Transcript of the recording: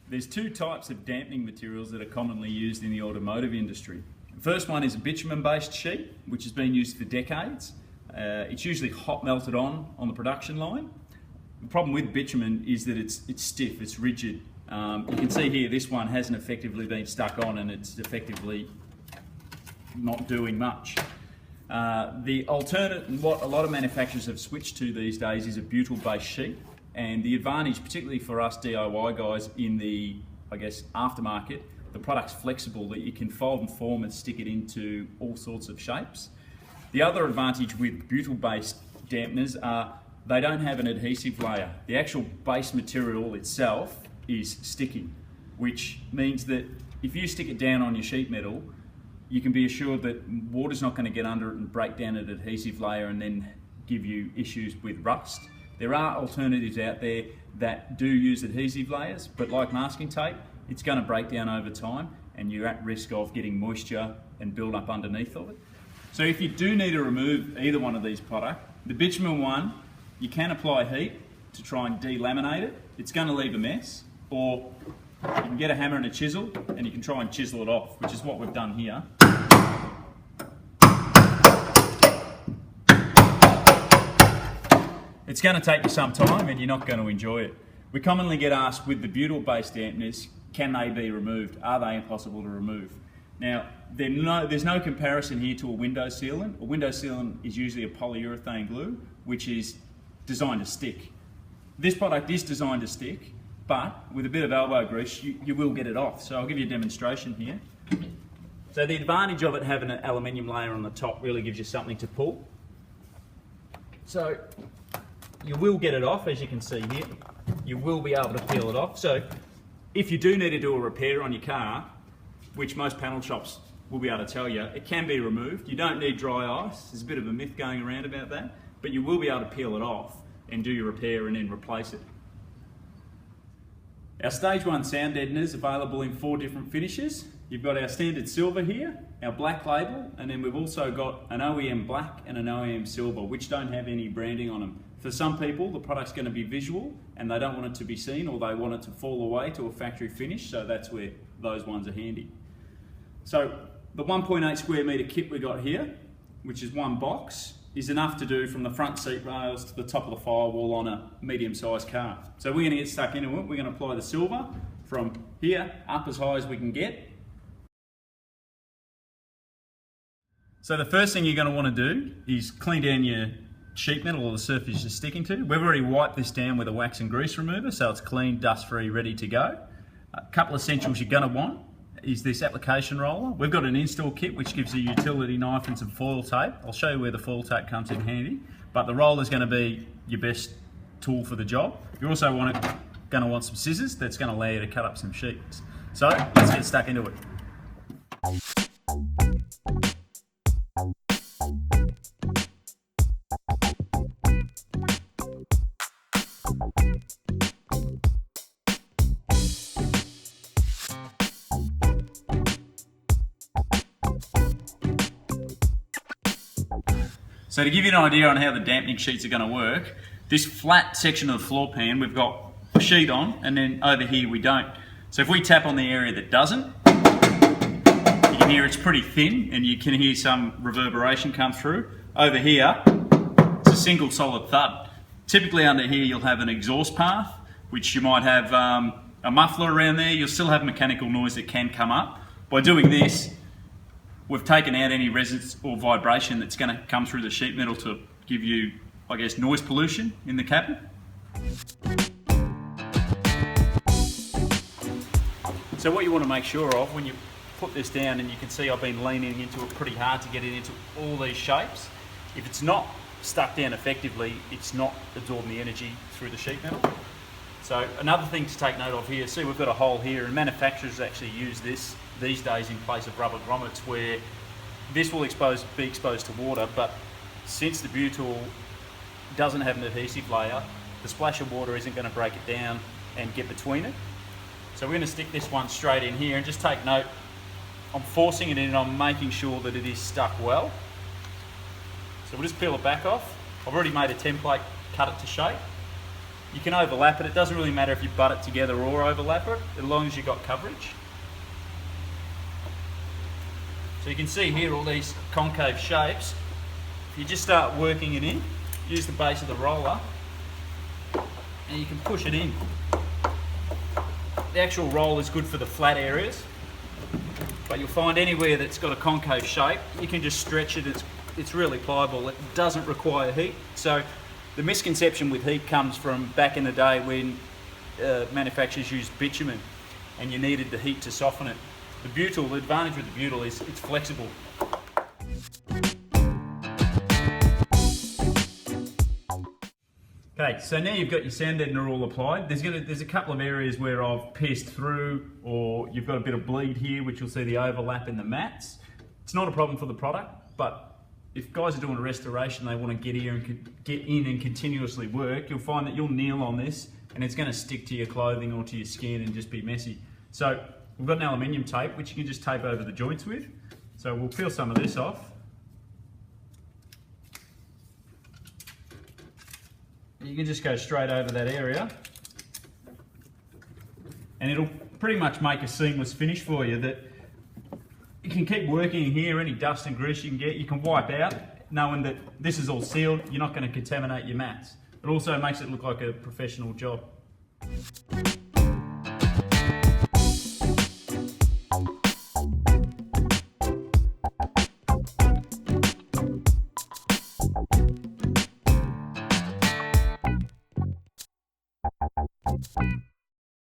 There's two types of dampening materials that are commonly used in the automotive industry. The first one is a bitumen-based sheet, which has been used for decades. It's usually hot melted on the production line. The problem with bitumen is that it's stiff, it's rigid. You can see here this one hasn't effectively been stuck on and it's effectively not doing much. The alternate, and what a lot of manufacturers have switched to these days, is a butyl-based sheet. And the advantage, particularly for us DIY guys in the, aftermarket, the product's flexible, that you can fold and form and stick it into all sorts of shapes. The other advantage with butyl-based dampeners are they don't have an adhesive layer. The actual base material itself is sticky, which means that if you stick it down on your sheet metal, you can be assured that water's not going to get under it and break down an adhesive layer and then give you issues with rust. There are alternatives out there that do use adhesive layers, but like masking tape, it's going to break down over time and you're at risk of getting moisture and build up underneath of it. So if you do need to remove either one of these products, the bitumen one, you can apply heat to try and delaminate it. It's going to leave a mess, or you can get a hammer and a chisel and you can try and chisel it off, which is what we've done here. It's going to take you some time and you're not going to enjoy it. We commonly get asked with the butyl-based dampeners, can they be removed? Are they impossible to remove? Now, there's no comparison here to a window sealant. A window sealant is usually a polyurethane glue, which is designed to stick. This product is designed to stick, but with a bit of elbow grease, you will get it off. So I'll give you a demonstration here. So the advantage of it having an aluminium layer on the top really gives you something to pull. So you will get it off, as you can see here. You will be able to peel it off. So if you do need to do a repair on your car, which most panel shops will be able to tell you, it can be removed. You don't need dry ice. There's a bit of a myth going around about that, but you will be able to peel it off and do your repair and then replace it. Our Stage 1 Sound Deadener is available in 4 different finishes. You've got our standard silver here, our black label, and then we've also got an OEM black and an OEM silver, which don't have any branding on them. For some people, the product's going to be visual and they don't want it to be seen, or they want it to fall away to a factory finish, so that's where those ones are handy. So the 1.8 square metre kit we got here, which is one box, is enough to do from the front seat rails to the top of the firewall on a medium-sized car. So we're going to get stuck into it. We're going to apply the silver from here up as high as we can get. So the first thing you're going to want to do is clean down your sheet metal or the surface you're sticking to. We've already wiped this down with a wax and grease remover, so it's clean, dust-free, ready to go. A couple of essentials you're going to want is this application roller. We've got an install kit which gives a utility knife and some foil tape. I'll show you where the foil tape comes in handy, but the roller is going to be your best tool for the job. You're also going to want some scissors that's going to allow you to cut up some sheets. So let's get stuck into it. So to give you an idea on how the dampening sheets are going to work, this flat section of the floor pan, we've got a sheet on, and then over here we don't. So if we tap on the area that doesn't, you can hear it's pretty thin and you can hear some reverberation come through. Over here, it's a single solid thud. Typically under here you'll have an exhaust path, which you might have a muffler around there. You'll still have mechanical noise that can come up. By doing this, we've taken out any resonance or vibration that's going to come through the sheet metal to give you, noise pollution in the cabin. So what you want to make sure of when you put this down, and you can see I've been leaning into it pretty hard to get it into all these shapes. If it's not stuck down effectively, it's not absorbing the energy through the sheet metal. So another thing to take note of here, see we've got a hole here, and manufacturers actually use this these days in place of rubber grommets, where this will be exposed to water, but since the butyl doesn't have an adhesive layer, the splash of water isn't going to break it down and get between it. So we're going to stick this one straight in here, and just take note, I'm forcing it in and I'm making sure that it is stuck well. So we'll just peel it back off. I've already made a template, cut it to shape. You can overlap it. It doesn't really matter if you butt it together or overlap it, as long as you've got coverage. So you can see here all these concave shapes. If you just start working it in, use the base of the roller, and you can push it in. The actual roll is good for the flat areas, but you'll find anywhere that's got a concave shape, you can just stretch it. It's really pliable. It doesn't require heat. So the misconception with heat comes from back in the day when manufacturers used bitumen and you needed the heat to soften it. The advantage with the butyl is it's flexible. Okay, so now you've got your sound deadener all applied. There's a couple of areas where I've pierced through, or you've got a bit of bleed here, which you'll see the overlap in the mats. It's not a problem for the product, but if guys are doing a restoration, they want to get here and get in and continuously work, you'll find that you'll kneel on this and it's going to stick to your clothing or to your skin and just be messy. So we've got an aluminium tape, which you can just tape over the joints with. So we'll peel some of this off. You can just go straight over that area and it'll pretty much make a seamless finish for you that you can keep working in here. Any dust and grease you can get, you can wipe out, knowing that this is all sealed. You're not going to contaminate your mats. It also makes it look like a professional job.